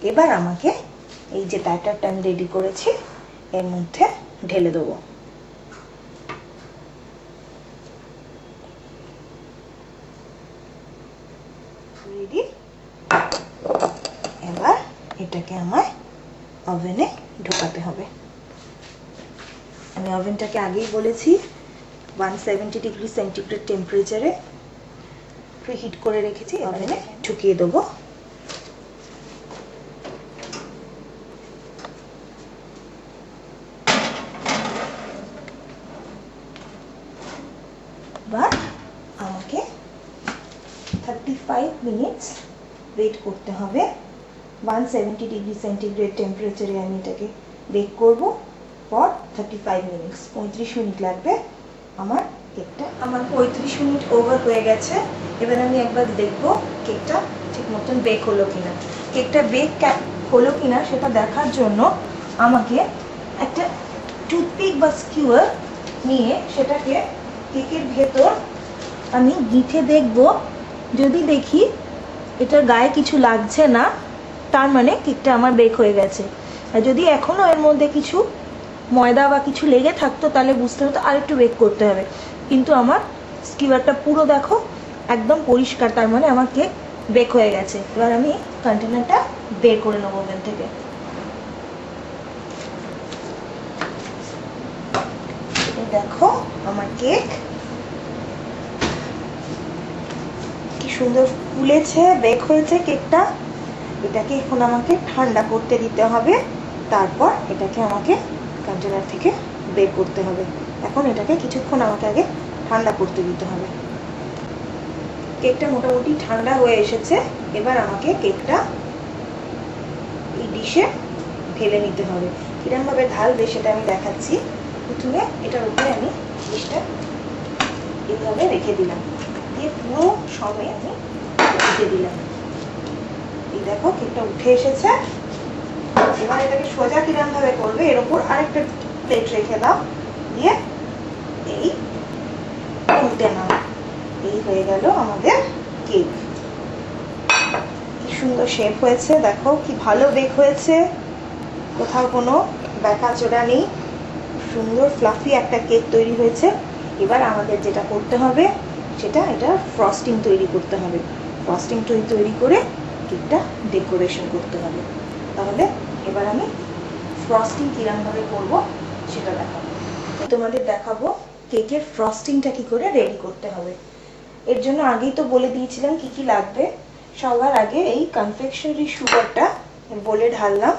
এবার আমাকে এই যে ব্যাটারটা আমি রেডি করেছি এর মধ্যে ঢেলে দেবো। রেডি। এবার এটাকে আমায় ওভেনে ঢোকাতে হবে। আমি ওভেনটাকে আগেই বলেছি 170 ডিগ্রি সেন্টিগ্রেড টেম্পারেচারে প্রিহিট করে রেখেছি। ওভেনে ঢুকিয়ে দেবো। এবার আমাকে 35 মিনিটস ওয়েট করতে হবে। 170 ডিগ্রি সেন্টিগ্রেড টেম্পারেচারে আমি এটাকে বেক করব ফর 35 মিনিটস। 35 মিনিট লাগবে আমার কেকটা। আমার 35 মিনিট ওভার হয়ে গেছে। এবার আমি একবার দেখব কেকটা ঠিক মতন বেক হলো কিনা। কেকটা বেক হলো কিনা সেটা দেখার জন্য আমাকে একটা টুথপিক বা স্কিউয়ার নিয়ে সেটাকে কেকের ভেতর আমি গিঁথে দেখব। যদি দেখি এটার গায়ে কিছু লাগছে না, তার মানে কেকটা আমার বেক হয়ে গেছে। আর যদি এখনো এর মধ্যে কিছু ময়দা বা কিছু লেগে থাকতো তাহলে বুঝতে হতো আর একটু বেক করতে হবে। কিন্তু আমার স্কিউয়ারটা পুরো দেখো একদম পরিষ্কার, তার মানে আমার কেক বেক হয়ে গেছে। এবার আমি কন্টেনারটা বের করে নেবো ওভেন থেকে। দেখো আমার কেক কি সুন্দর ফুলেছে, বেক হয়েছে কেকটা। এটাকে এখন আমাকে ঠান্ডা করতে দিতে হবে, তারপর এটাকে আমাকে কন্টেনার থেকে বের করতে হবে। এখন এটাকে কিছুক্ষণ আমাকে আগে ঠান্ডা করতে দিতে হবে। কেকটা মোটামুটি ঠান্ডা হয়ে এসেছে। এবার আমাকে কেকটা এই ডিশে ঢেলে নিতে হবে। কিরম ভাবে ঢালবে সেটা আমি দেখাচ্ছি। প্রথমে এটার উপরে আমি ডিশটা এইভাবে রেখে দিলাম, দিয়ে পুরো সময় আমি রেখে দিলাম। এই দেখো কেকটা উঠে এসেছে। এবার এটাকে সোজা কিরম ভাবে করবে, এর উপর আরেকটা প্লেট রেখে দাও, দিয়ে এই উল্টে নাও। এই হয়ে গেল আমাদের কেক। কি সুন্দর শেপ হয়েছে, দেখো কি ভালো বেক হয়েছে, কোথাও কোনো ব্যাকাচোরা নেই, সুন্দর ফ্লাফি একটা কেক তৈরি হয়েছে। এবার আমাদের যেটা করতে হবে সেটা এটা ফ্রস্টিং তৈরি করতে হবে। ফ্রস্টিং তৈরি করে কেকটা ডেকোরেশন করতে হবে। তাহলে এবার আমি ফ্রস্টিং কিরমভাবে করব সেটা দেখাবো। তোমাদের দেখাবো কেকের ফ্রস্টিংটা কি করে রেডি করতে হবে। এর জন্য আগেই তো বলে দিয়েছিলাম কি কি লাগবে। সবার আগে এই কনফেকশনারি সুগারটা বলে ঢাললাম।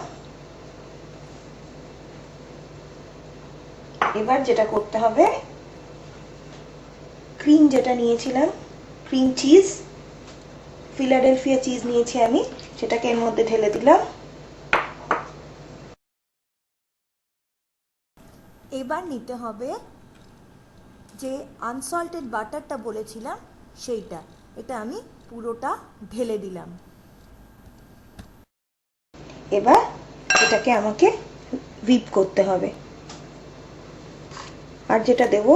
এবার যেটা করতে হবে, ক্রিম যেটা নিয়েছিলাম, ক্রিম চিজ, ফিলাডেলফিয়া চিজ নিয়েছি আমি, সেটাকে এর মধ্যে ঢেলে দিলাম। এবার নিতে হবে যে আনসল্টেড বাটারটা বলেছিলাম সেইটা, এটা আমি পুরোটা ঢেলে দিলাম। এবার এটাকে আমাকে হুইপ করতে হবে। আর যেটা দেব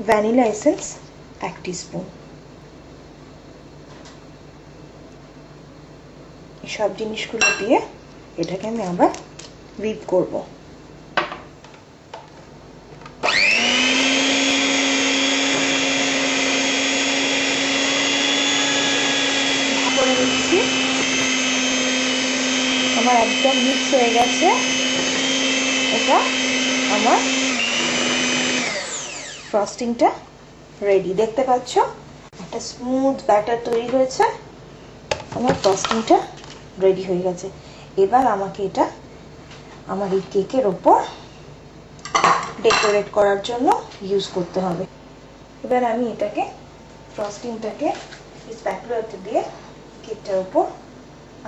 ভ্যানিলা এসেন্স 1 টিস্পুন। সব জিনিসগুলো দিয়ে এটাকে আমি আবার হুইপ করব। আমার একদম মিক্স হয়ে গেছে। এটা আমার ফ্রস্টিংটা রেডি। দেখতে পাচ্ছ একটা স্মুথ ব্যাটার তৈরি হয়েছে। আমার ফ্রস্টিংটা রেডি হয়ে গেছে। এবার আমাকে এটা আমার এই কেকের ওপর ডেকোরেট করার জন্য ইউজ করতে হবে। এবার আমি এটাকে ফ্রস্টিংটাকে স্প্যাটুলাতে দিয়ে কেকটার উপর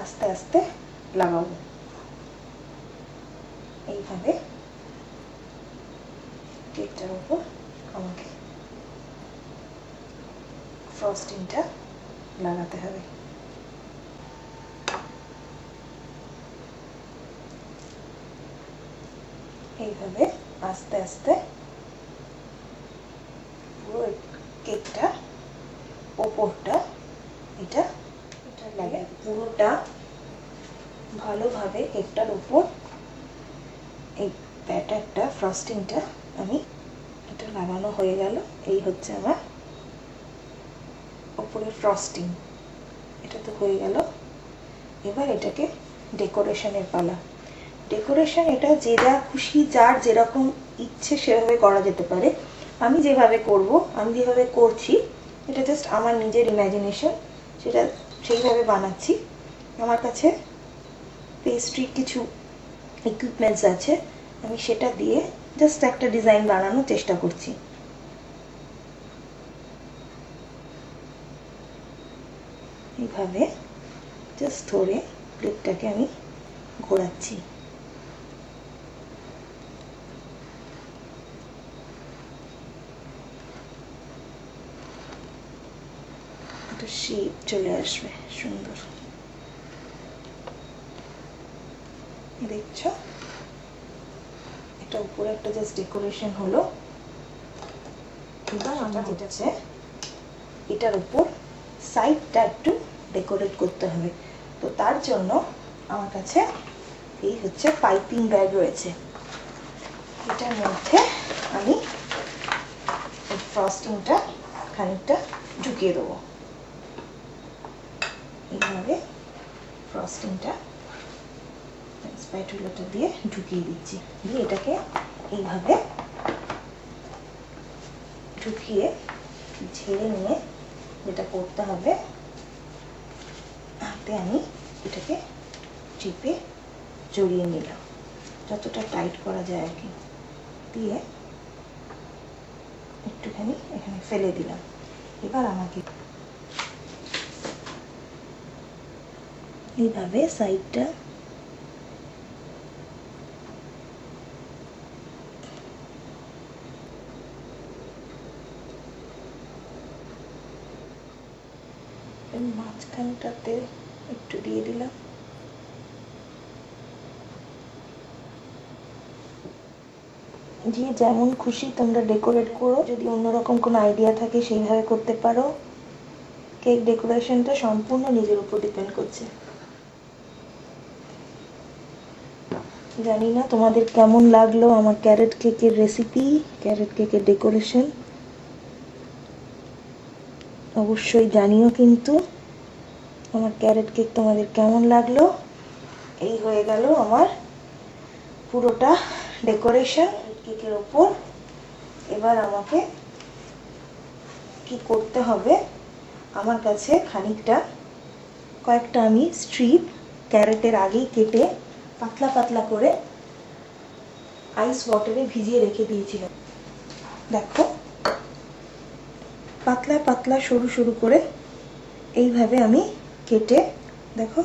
আস্তে আস্তে লাগাবো। এইভাবে কেকটার উপর আমাকে ফ্রস্টিংটা লাগাতে হবে। এইভাবে আস্তে আস্তে পুরো কেকটা ওপরটা এটা লাগে পুরোটা ভালোভাবে কেকটার উপর এই ব্যাটারটা ফ্রস্টিংটা আমি এটা লাগানো হয়ে গেল। এই হচ্ছে আমার উপরের ফ্রস্টিং, এটা তো হয়ে গেল। এবার এটাকে ডেকোরেশনের পালা। ডেকোরেশন এটা যে যা খুশি, যার যেরকম ইচ্ছে সেভাবে করা যেতে পারে। আমি যেভাবে করব, আমি যেভাবে করছি, এটা জাস্ট আমার নিজের ইমাজিনেশন, সেটা সেইভাবে বানাচ্ছি। আমার কাছে পেস্ট্রি কিছু ইকুইপমেন্টস আছে, আমি সেটা দিয়ে জাস্ট একটা ডিজাইন বানানোর চেষ্টা করছি। এইভাবে জাস্ট ধরে প্লেটটাকে আমি ঘোরাচ্ছি। একটা শেপ চলে আসবে সুন্দর, দেখছো? এটা উপরে একটা জাস্ট ডেকোরেশন হলো। এবার আমরা যেটা এটার উপর সাইডটা একটু ডেকোরেট করতে হবে। তো তার জন্য আমার কাছে এই হচ্ছে পাইপিং ব্যাগ রয়েছে। এটার মধ্যে আমি এই ফ্রস্টিংটা খানিকটা ঢুকিয়ে দেবো। এইভাবে ফ্রস্টিংটা স্প্যাটুলাটা দিয়ে ঢুকিয়ে দিচ্ছি। দিয়ে এটাকে এইভাবে ঢুকিয়ে ঝেড়ে নিয়ে যেটা করতে হবে, হাতে আমি এটাকে চেপে জড়িয়ে নিলাম, যতটা টাইট করা যায় আর কি। দিয়ে একটুখানি এখানে ফেলে দিলাম। এবার আমাকে এইভাবে সাইডটা মাঝখানটাতে একটু দিয়ে দিলাম। যে যেমন খুশি তোমরা ডেকোরেট করো, যদি অন্যরকম কোনো আইডিয়া থাকে সেইভাবে করতে পারো। কেক ডেকোরেশনটা সম্পূর্ণ নিজের উপর ডিপেন্ড করছে। জানি না তোমাদের কেমন লাগলো আমার ক্যারেট কেকের রেসিপি, ক্যারেট কেকের ডেকোরেশন। অবশ্যই জানিও কিন্তু আমার ক্যারেট কেক তোমাদের কেমন লাগলো। এই হয়ে গেল আমার পুরোটা ডেকোরেশন কেকের ওপর। এবার আমাকে কি করতে হবে, আমার কাছে কয়েকটা আমি স্ট্রিপ ক্যারেটের আগেই কেটে পাতলা পাতলা করে আইস ওয়াটারে ভিজিয়ে রেখে দিয়েছিলাম। দেখো, পাতলা পাতলা সরু সরু করে এইভাবে আমি কেটে, দেখো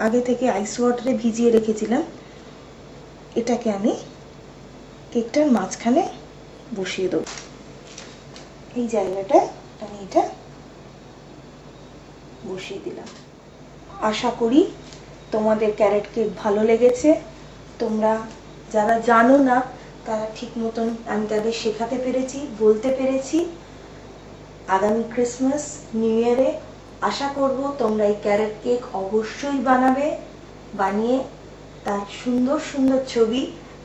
আগে থেকে আইস ওয়াটারে ভিজিয়ে রেখেছিলাম। এটাকে আমি কেকটার মাঝখানে বসিয়ে দেবো। এই জায়গাটায় আমি এটা বসিয়ে দিলাম। আশা করি তোমাদের ক্যারেট কেক ভালো লেগেছে। তোমরা যারা জানো না তারা ঠিক মতন আমি তাদের শেখাতে পেরেছি, বলতে পেরেছি। আগামী ক্রিসমাস নিউ ইয়ারে আশা করব তোমরা এই ক্যারেট কেক অবশ্যই বানাবে, বানিয়ে তার সুন্দর সুন্দর ছবি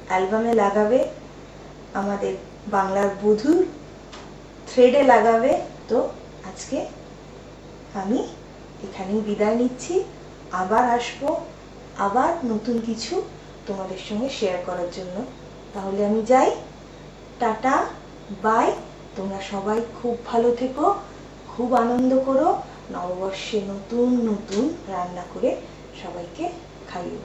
অ্যালবামে লাগাবে, আমাদের বাংলার বধূর থ্রেডে লাগাবে। তো আজকে আমি এখানেই বিদায় নিচ্ছি। আবার আসবো, আবার নতুন কিছু তোমাদের সঙ্গে শেয়ার করার জন্য। তাহলে আমি যাই, টাটা, বাই। তোমরা সবাই খুব ভালো থেকো, খুব আনন্দ করো, নববর্ষে নতুন নতুন রান্না করে সবাইকে খাইও।